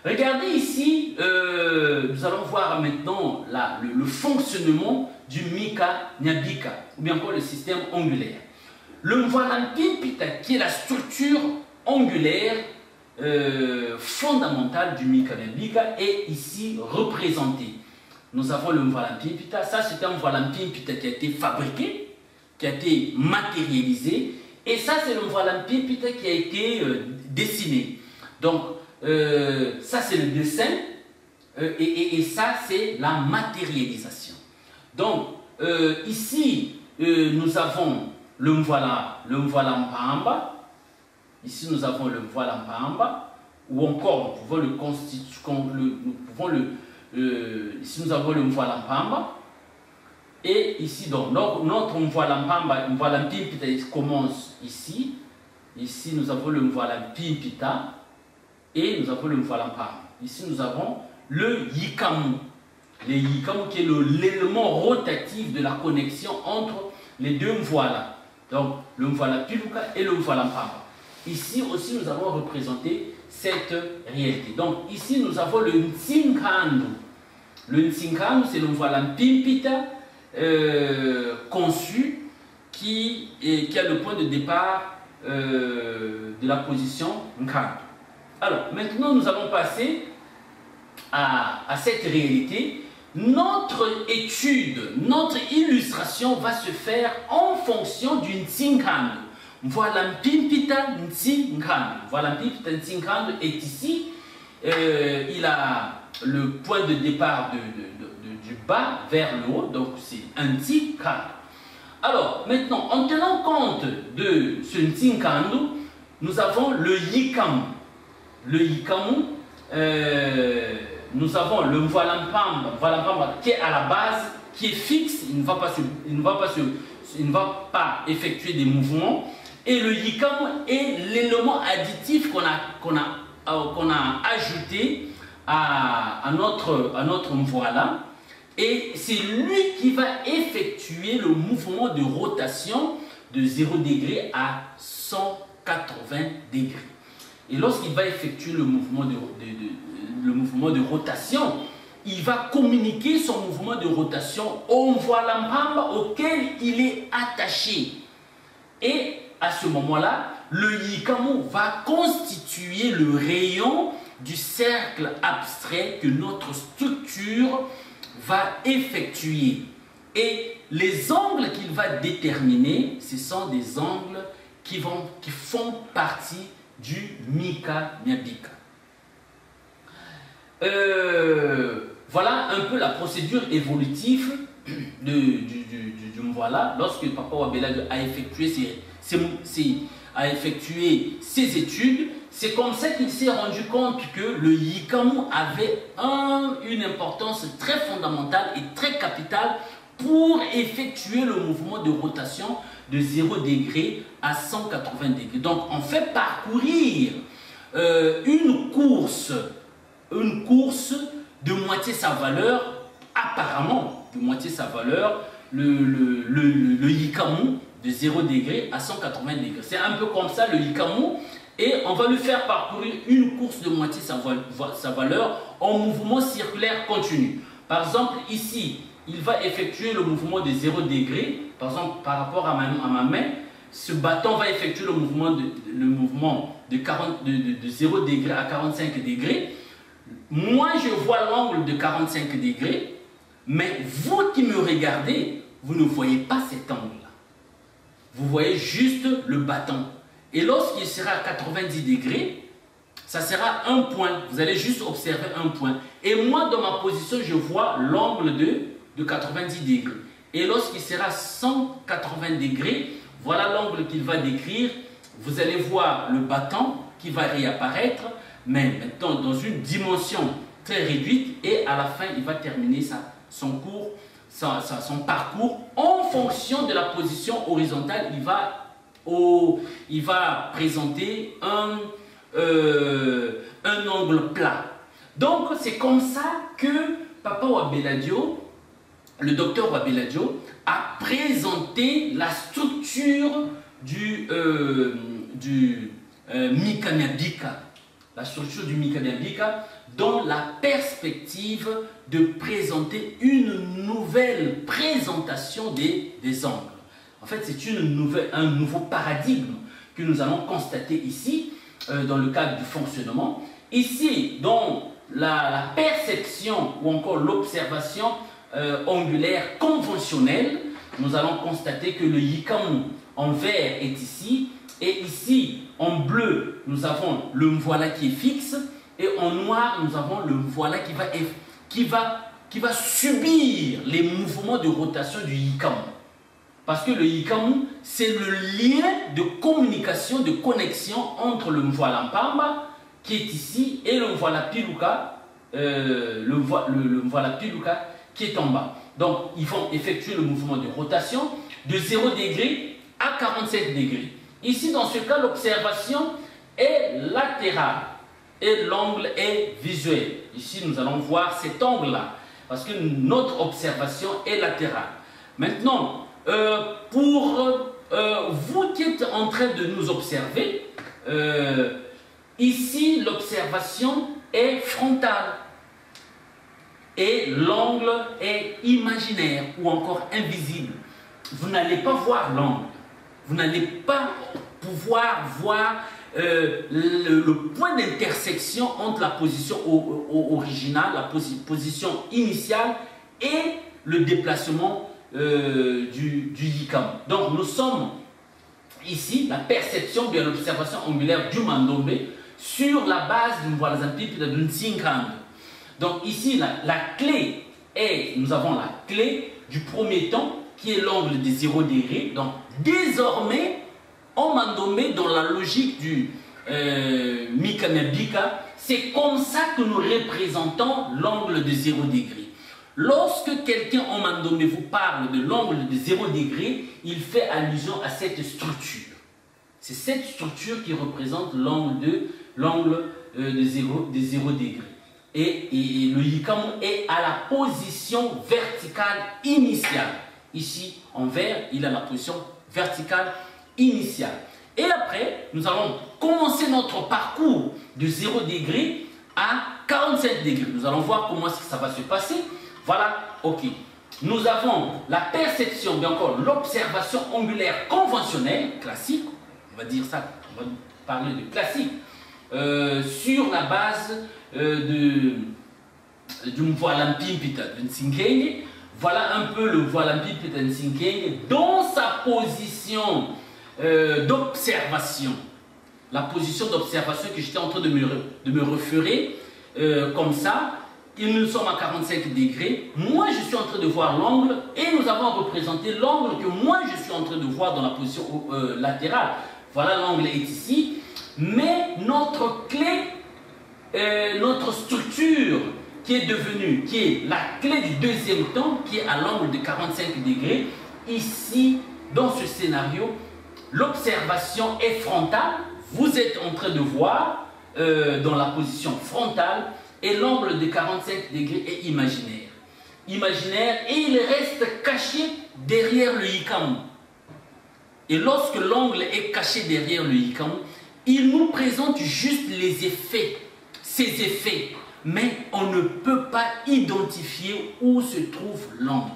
Regardez ici, nous allons voir maintenant le fonctionnement du Mika Nyabika, ou bien encore le système angulaire. Le Mvwalampimpita, qui est la structure angulaire fondamentale du Mika Nyabika, est ici représenté. Nous avons le Mvwalampimpita, ça c'est un Mvwalampimpita qui a été fabriqué, qui a été matérialisé, et ça c'est le Mvwalampimpita qui a été dessiné. Donc ça c'est le dessin, et ça c'est la matérialisation. Donc ici nous avons le Mvwalampamba, ici nous avons le Mvwalampamba, ou encore nous pouvons le constituer, ici nous avons le Mvwalampamba, et ici donc notre Mvwalampimpita commence ici, ici nous avons le Mvwalampimpita, et nous avons le Mvwalampamba. Ici nous avons le Yikamu, le Yikamu qui est l'élément rotatif de la connexion entre les deux Mvwala. Donc le Mvwalampimpuka et le Mvwalampamba. Ici aussi nous avons représenté cette réalité. Donc ici nous avons le Ntsinkandu. Le Ntsinkandu c'est le Mvwalampimpita conçu qui a le point de départ de la position Nkandu. Alors maintenant nous allons passer à cette réalité. Notre étude, notre illustration va se faire en fonction du Ntsinkandu. Mvwalampimpita Ntsinkandu. Mvwalampimpita Ntsinkandu est ici. Il a le point de départ du bas vers le haut, donc c'est un Ntsinkandu. Alors, maintenant, en tenant compte de ce Ntinkandu, nous avons le Yikamu. Le Yikamu, nous avons le Mvwalampamba qui est à la base, qui est fixe, il ne va pas effectuer des mouvements. Et le Yikamu est l'élément additif qu'on a ajouté à notre Mvwala. Et c'est lui qui va effectuer le mouvement de rotation de 0 degré à 180 degrés. Et lorsqu'il va effectuer le mouvement de rotation, il va communiquer son mouvement de rotation au Mvwalampamba auquel il est attaché. Et à ce moment-là, le Yikamu va constituer le rayon du cercle abstrait que notre structure va effectuer. Et les angles qu'il va déterminer, ce sont des angles qui font partie du Mika Nyabika. Voilà un peu la procédure évolutive du Mvwala lorsque Papa Wabeladio a effectué ses études. C'est comme ça qu'il s'est rendu compte que le Yikamu avait une importance très fondamentale et très capitale pour effectuer le mouvement de rotation de 0 degré à 180 degrés. Donc on fait parcourir une course de moitié sa valeur, apparemment de moitié sa valeur, le Yikamu de 0 degré à 180 degrés. C'est un peu comme ça le Yikamu. Et on va lui faire parcourir une course de moitié sa valeur en mouvement circulaire continu. Par exemple, ici, il va effectuer le mouvement de 0 degré. Par exemple, par rapport à ma main, ce bâton va effectuer le mouvement de 0 degré à 45 degrés. Moi, je vois l'angle de 45 degrés, mais vous qui me regardez, vous ne voyez pas cet angle-là. Vous voyez juste le bâton. Et lorsqu'il sera à 90 degrés, ça sera un point. Vous allez juste observer un point. Et moi, dans ma position, je vois l'angle de 90 degrés. Et lorsqu'il sera à 180 degrés, voilà l'angle qu'il va décrire. Vous allez voir le bâton qui va réapparaître, mais maintenant dans une dimension très réduite. Et à la fin, il va terminer son parcours en fonction de la position horizontale. Il va présenter un angle plat. Donc c'est comme ça que Papa Wabeladio, le docteur Wabeladio, a présenté la structure du Mika Nyabika. La structure du Mika Nyabika dans la perspective de présenter une nouvelle présentation des angles. En fait, c'est un nouveau paradigme que nous allons constater ici, dans le cadre du fonctionnement. Ici, dans la perception ou encore l'observation angulaire conventionnelle, nous allons constater que le Yikamu en vert est ici, et ici, en bleu, nous avons le Mvwala qui est fixe, et en noir, nous avons le Mvwala qui va subir les mouvements de rotation du Yikamu. Parce que le Yikamu, c'est le lien de communication, de connexion entre le Mvwalampamba qui est ici et le Mvwala Piluka, le Mvwala Piluka qui est en bas. Donc, ils vont effectuer le mouvement de rotation de 0 degré à 47 degrés. Ici, dans ce cas, l'observation est latérale et l'angle est visuel. Ici, nous allons voir cet angle-là parce que notre observation est latérale. Maintenant, pour vous qui êtes en train de nous observer, ici l'observation est frontale et l'angle est imaginaire ou encore invisible. Vous n'allez pas voir l'angle, vous n'allez pas pouvoir voir le point d'intersection entre la position originale, la position initiale et le déplacement du Yikamu. Donc nous sommes ici, la perception de l'observation angulaire du Mandombe sur la base du Mvwalazampipita de Ntinkandu. Donc ici, la clé est, nous avons la clé du premier temps qui est l'angle de 0 degré. Donc, désormais, on m'a nommé dans la logique du Mikamiya-Bika, c'est comme ça que nous représentons l'angle de 0 degré. Lorsque quelqu'un en mandomé vous parle de l'angle de 0 degré, il fait allusion à cette structure. C'est cette structure qui représente l'angle de 0 degré. Et le yikamu est à la position verticale initiale. Ici, en vert, il a la position verticale initiale. Et après, nous allons commencer notre parcours de 0 degré à 47 degrés. Nous allons voir comment ça va se passer. Voilà, ok. Nous avons la perception, bien encore, l'observation angulaire conventionnelle, classique, on va dire ça, on va parler de classique, sur la base du Mvoalampipita de Nsinkenge. Voilà un peu le Mvoalampipita de Nsinkenge dans sa position d'observation. La position d'observation que j'étais en train de me référer comme ça. Et nous sommes à 45 degrés. Moi, je suis en train de voir l'angle et nous avons représenté l'angle que moi, je suis en train de voir dans la position latérale. Voilà, l'angle est ici. Mais notre clé, notre structure qui est devenue, qui est la clé du deuxième temps, qui est à l'angle de 45 degrés, ici, dans ce scénario, l'observation est frontale. Vous êtes en train de voir dans la position frontale. Et l'angle de 45 degrés est imaginaire. Imaginaire et il reste caché derrière le yikamu. Et lorsque l'angle est caché derrière le yikamu, il nous présente juste les effets, ces effets. Mais on ne peut pas identifier où se trouve l'angle.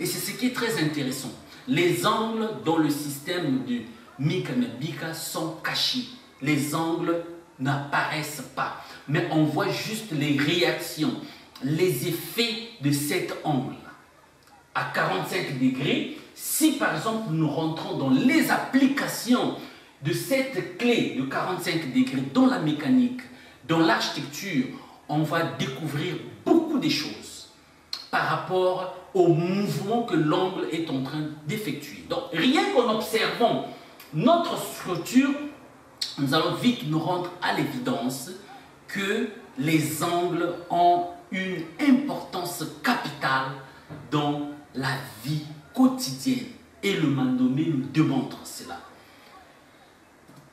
Et c'est ce qui est très intéressant. Les angles dans le système du Mikamiya-Bika sont cachés. Les angles n'apparaissent pas. Mais on voit juste les réactions, les effets de cet angle. À 45 degrés, si par exemple nous rentrons dans les applications de cette clé de 45 degrés dans la mécanique, dans l'architecture, on va découvrir beaucoup de choses par rapport au mouvement que l'angle est en train d'effectuer. Donc rien qu'en observant notre structure, nous allons vite nous rendre à l'évidence que les angles ont une importance capitale dans la vie quotidienne. Et le mandomé nous démontre cela.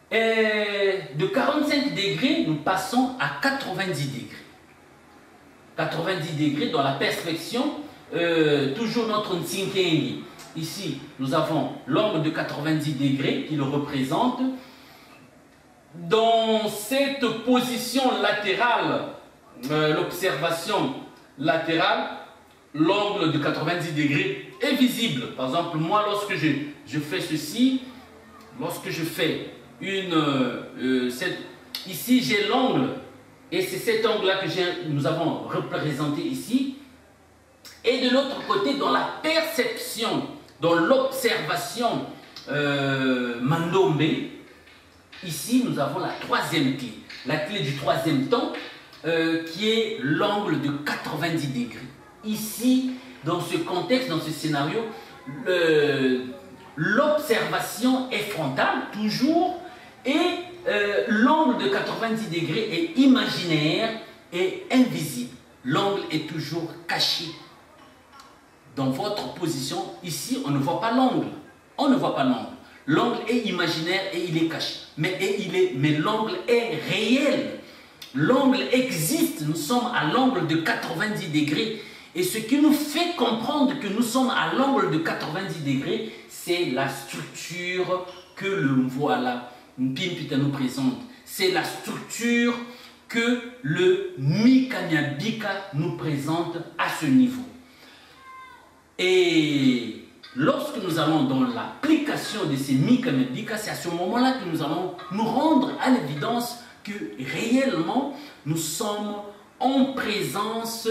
Et de 45 degrés, nous passons à 90 degrés. 90 degrés dans la perspection, toujours notre Nsinkenge. Ici, nous avons l'angle de 90 degrés qui le représente. Dans cette position latérale, l'observation latérale, l'angle de 90 degrés est visible. Par exemple, moi, lorsque je fais ceci, lorsque je fais ici, j'ai l'angle, et c'est cet angle-là que nous avons représenté ici. Et de l'autre côté, dans la perception, dans l'observation mandombe, ici, nous avons la troisième clé, la clé du troisième temps, qui est l'angle de 90 degrés. Ici, dans ce contexte, dans ce scénario, l'observation est frontale, toujours, et l'angle de 90 degrés est imaginaire et invisible. L'angle est toujours caché. Dans votre position, ici, on ne voit pas l'angle. On ne voit pas l'angle. L'angle est imaginaire et il est caché. Mais l'angle est réel. L'angle existe. Nous sommes à l'angle de 90 degrés. Et ce qui nous fait comprendre que nous sommes à l'angle de 90 degrés, c'est la structure que le Mvoalampipita nous présente. C'est la structure que le Mikamiya-Bika nous présente à ce niveau. Et lorsque nous allons dans l'application de ces Mikamiya-Bika, c'est à ce moment-là que nous allons nous rendre à l'évidence que réellement nous sommes en présence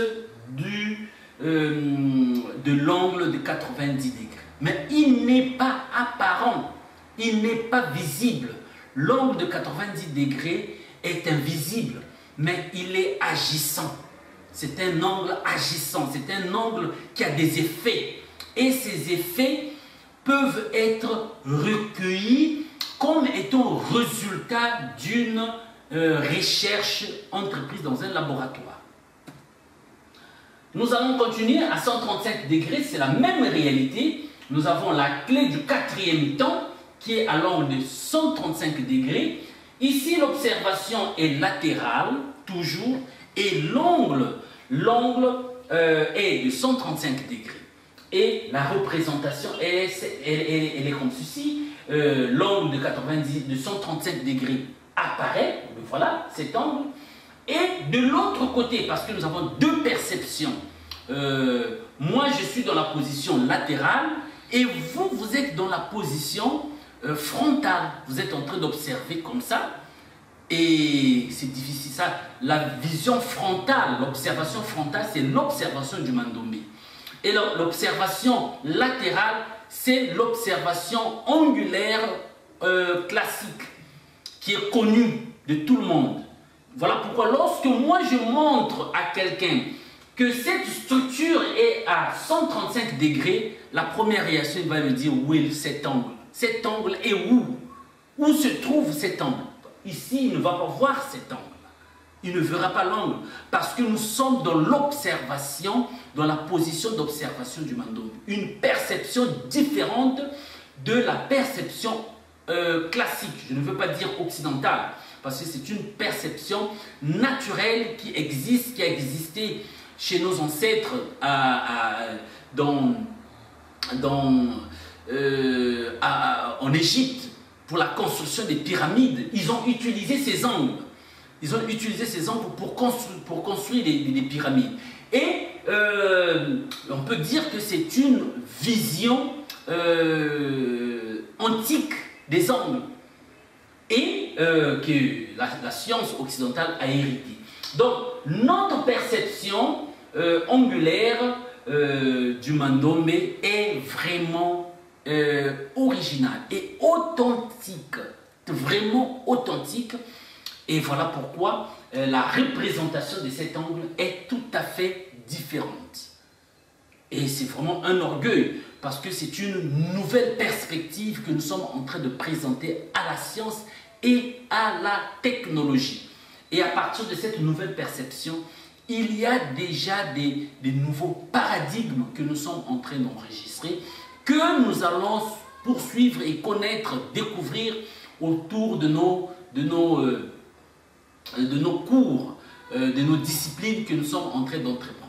de l'angle de 90 degrés. Mais il n'est pas apparent, il n'est pas visible. L'angle de 90 degrés est invisible, mais il est agissant. C'est un angle agissant, c'est un angle qui a des effets. et ces effets peuvent être recueillis comme étant résultat d'une recherche entreprise dans un laboratoire. Nous allons continuer à 135 degrés, c'est la même réalité. Nous avons la clé du quatrième temps qui est à l'angle de 135 degrés. Ici, l'observation est latérale, toujours, et l'angle est de 135 degrés. Et la représentation, elle est comme ceci. L'angle de 135 degrés apparaît, voilà cet angle. Et de l'autre côté, parce que nous avons deux perceptions, moi je suis dans la position latérale et vous, vous êtes dans la position frontale. Vous êtes en train d'observer comme ça. Et c'est difficile ça. La vision frontale, l'observation frontale, c'est l'observation du Mandombe. Et l'observation latérale, c'est l'observation angulaire classique, qui est connue de tout le monde. Voilà pourquoi lorsque moi je montre à quelqu'un que cette structure est à 135 degrés, la première réaction il va me dire où est cet angle. Cet angle est où? Où se trouve cet angle? Ici, il ne va pas voir cet angle. Il ne verra pas l'angle parce que nous sommes dans l'observation, dans la position d'observation du Mandombe. Une perception différente de la perception classique. Je ne veux pas dire occidentale parce que c'est une perception naturelle qui existe, qui a existé chez nos ancêtres en Égypte pour la construction des pyramides. Ils ont utilisé ces angles. Ils ont utilisé ces angles pour construire des pyramides. Et on peut dire que c'est une vision antique des angles et que la science occidentale a hérité. Donc, notre perception angulaire du Mandombe est vraiment originale et authentique, vraiment authentique. Et voilà pourquoi la représentation de cet angle est tout à fait différente. Et c'est vraiment un orgueil parce que c'est une nouvelle perspective que nous sommes en train de présenter à la science et à la technologie. Et à partir de cette nouvelle perception, il y a déjà des nouveaux paradigmes que nous sommes en train d'enregistrer, que nous allons poursuivre et connaître, découvrir autour de nos cours, de nos disciplines que nous sommes en train d'entreprendre.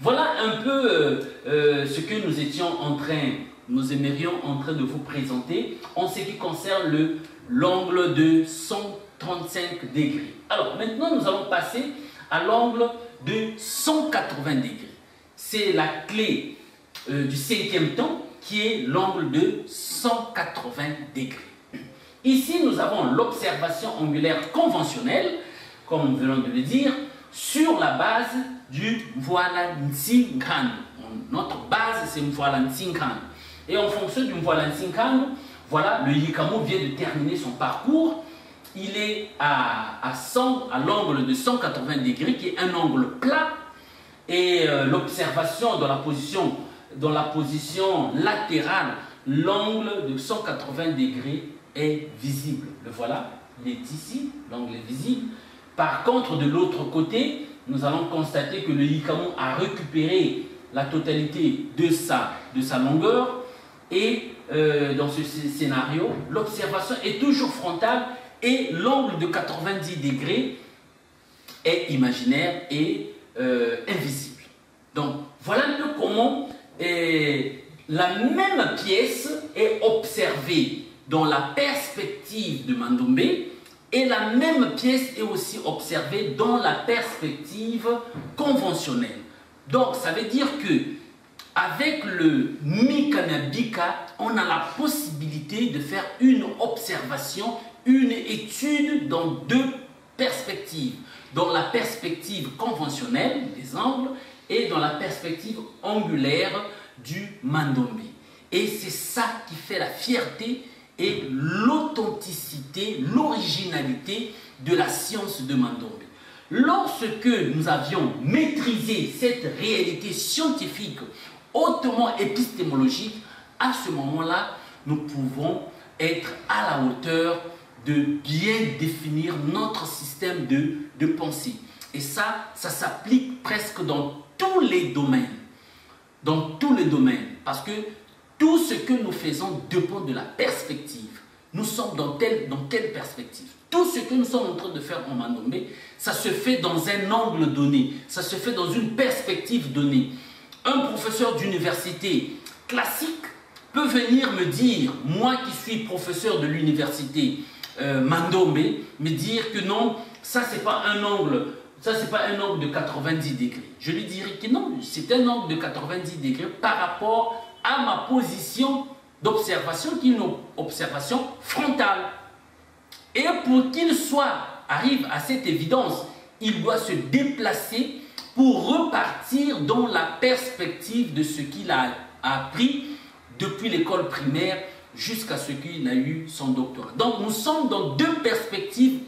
Voilà un peu ce que nous aimerions en train de vous présenter en ce qui concerne l'angle de 135 degrés. Alors maintenant nous allons passer à l'angle de 180 degrés. C'est la clé du cinquième temps qui est l'angle de 180 degrés. Ici nous avons l'observation angulaire conventionnelle, comme nous venons de le dire, sur la base du Mvoala Ntsinkano. Notre base, c'est Mvoala Ntsinkano. Et en fonction du Mvoala Ntsinkano, voilà, le Yikamo vient de terminer son parcours. Il est à l'angle de 180 degrés, qui est un angle plat. Et l'observation dans la position latérale, l'angle de 180 degrés est visible. Le voilà, il est ici, l'angle est visible. Par contre, de l'autre côté, nous allons constater que le Yikamo a récupéré la totalité de sa longueur. Et dans ce scénario, l'observation est toujours frontale et l'angle de 90 degrés est imaginaire et invisible. Donc, voilà un peu comment la même pièce est observée dans la perspective de Mandombe et la même pièce est aussi observée dans la perspective conventionnelle. Donc, ça veut dire que avec le Mikanabika, on a la possibilité de faire une observation, une étude dans deux perspectives. Dans la perspective conventionnelle des angles et dans la perspective angulaire du Mandombe. Et c'est ça qui fait la fierté et l'authenticité, l'originalité de la science de Mandombe. Lorsque nous avions maîtrisé cette réalité scientifique hautement épistémologique, à ce moment-là, nous pouvons être à la hauteur de bien définir notre système de pensée. Et ça s'applique presque dans tous les domaines. Dans tous les domaines. Parce que tout ce que nous faisons dépend de la perspective. Nous sommes dans quelle perspective? Tout ce que nous sommes en train de faire en Mandombe, ça se fait dans un angle donné. Ça se fait dans une perspective donnée. Un professeur d'université classique peut venir me dire, moi qui suis professeur de l'université Mandombe, me dire que non, ça c'est pas un angle, de 90 degrés. Je lui dirais que non, c'est un angle de 90 degrés par rapport à ma position d'observation qui est une observation frontale. Et pour qu'il arrive à cette évidence, il doit se déplacer pour repartir dans la perspective de ce qu'il a appris depuis l'école primaire jusqu'à ce qu'il a eu son doctorat. Donc nous sommes dans deux perspectives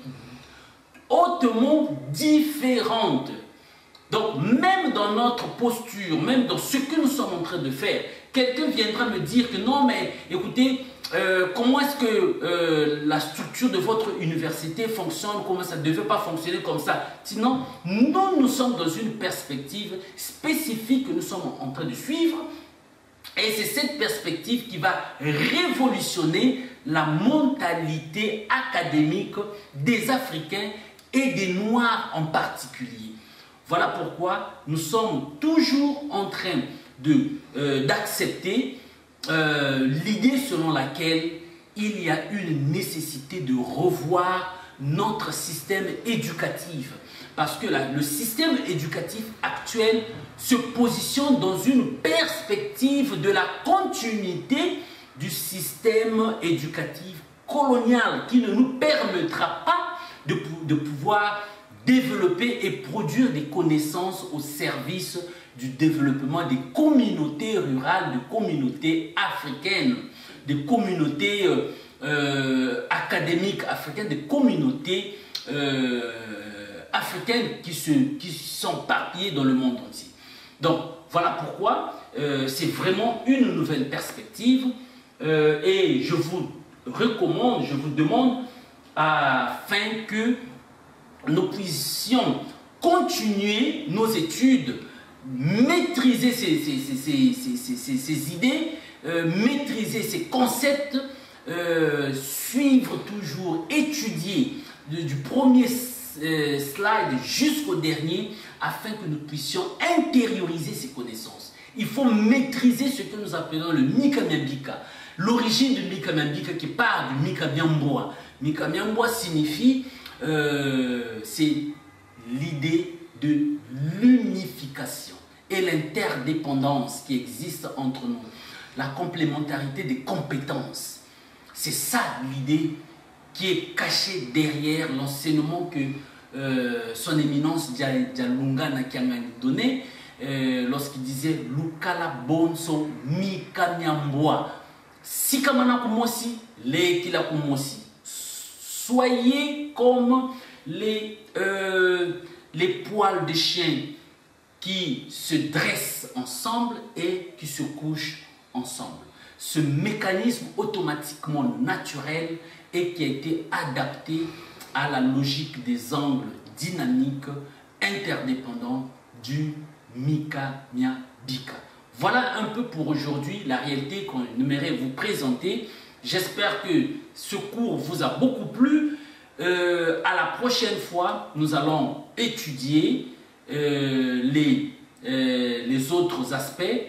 hautement différentes. Donc même dans notre posture, même dans ce que nous sommes en train de faire, quelqu'un viendra me dire que non mais écoutez, comment est-ce que la structure de votre université fonctionne, comment ça ne devait pas fonctionner comme ça. Sinon, nous sommes dans une perspective spécifique que nous sommes en train de suivre. Et c'est cette perspective qui va révolutionner la mentalité académique des Africains et des Noirs en particulier. Voilà pourquoi nous sommes toujours en train d'accepter l'idée selon laquelle il y a une nécessité de revoir notre système éducatif. Parce que le système éducatif actuel se positionne dans une perspective de la continuité du système éducatif colonial qui ne nous permettra pas de pouvoir développer et produire des connaissances au service du développement des communautés rurales, des communautés africaines, des communautés académiques africaines, des communautés africaines qui sont éparpillées dans le monde entier. Donc voilà pourquoi c'est vraiment une nouvelle perspective et je vous recommande, je vous demande afin que nous puissions continuer nos études, maîtriser ces idées, maîtriser ces concepts, suivre toujours, étudier du premier slide jusqu'au dernier afin que nous puissions intérioriser ces connaissances. Il faut maîtriser ce que nous appelons le Mikamiambika. L'origine du Mikamiambika qui part du Mikamiamboa. Mikamiamboa signifie, c'est l'idée de l'unification et l'interdépendance qui existe entre nous. La complémentarité des compétences. C'est ça l'idée qui est cachée derrière l'enseignement que son éminence Dialunga Nakiangani donnait lorsqu'il disait Lukala Bonso Mikamiamboa. Sikamana Kumosi, Lekila Kumosi. Soyez comme les poils de chien qui se dressent ensemble et qui se couchent ensemble. Ce mécanisme automatiquement naturel et qui a été adapté à la logique des angles dynamiques interdépendants du Mikamiambika. Voilà un peu pour aujourd'hui la réalité qu'on aimerait vous présenter. J'espère que ce cours vous a beaucoup plu. À la prochaine fois, nous allons étudier les autres aspects,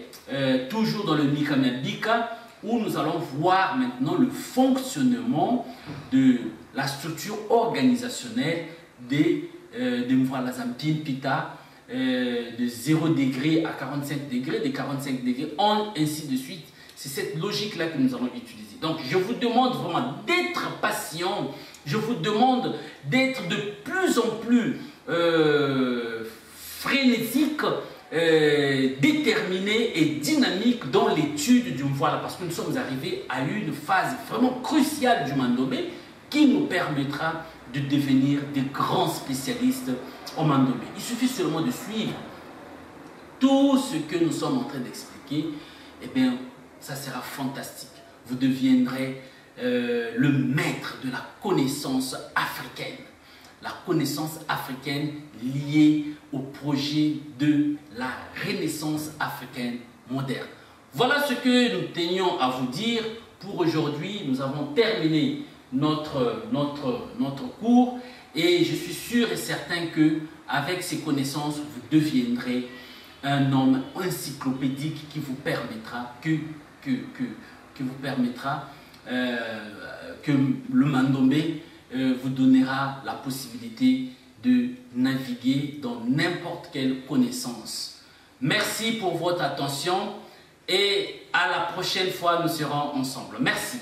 toujours dans le Mikamiambika, où nous allons voir maintenant le fonctionnement de la structure organisationnelle des Mvalazampin Pita, de 0 degré à 45 degrés, de 45 degrés, ainsi de suite. C'est cette logique-là que nous allons utiliser. Donc, je vous demande vraiment d'être patient. Je vous demande d'être de plus en plus frénétique, déterminé et dynamique dans l'étude du Mvwala, parce que nous sommes arrivés à une phase vraiment cruciale du Mandombe qui nous permettra de devenir des grands spécialistes au Mandombe. Il suffit seulement de suivre tout ce que nous sommes en train d'expliquer, eh bien, ça sera fantastique. Vous deviendrez le maître de la connaissance africaine. La connaissance africaine liée au projet de la Renaissance africaine moderne. Voilà ce que nous tenions à vous dire pour aujourd'hui. Nous avons terminé notre cours et je suis sûr et certain que avec ces connaissances, vous deviendrez un homme encyclopédique qui vous permettra que le Mandombe vous donnera la possibilité de naviguer dans n'importe quelle connaissance. Merci pour votre attention et à la prochaine fois, nous serons ensemble. Merci.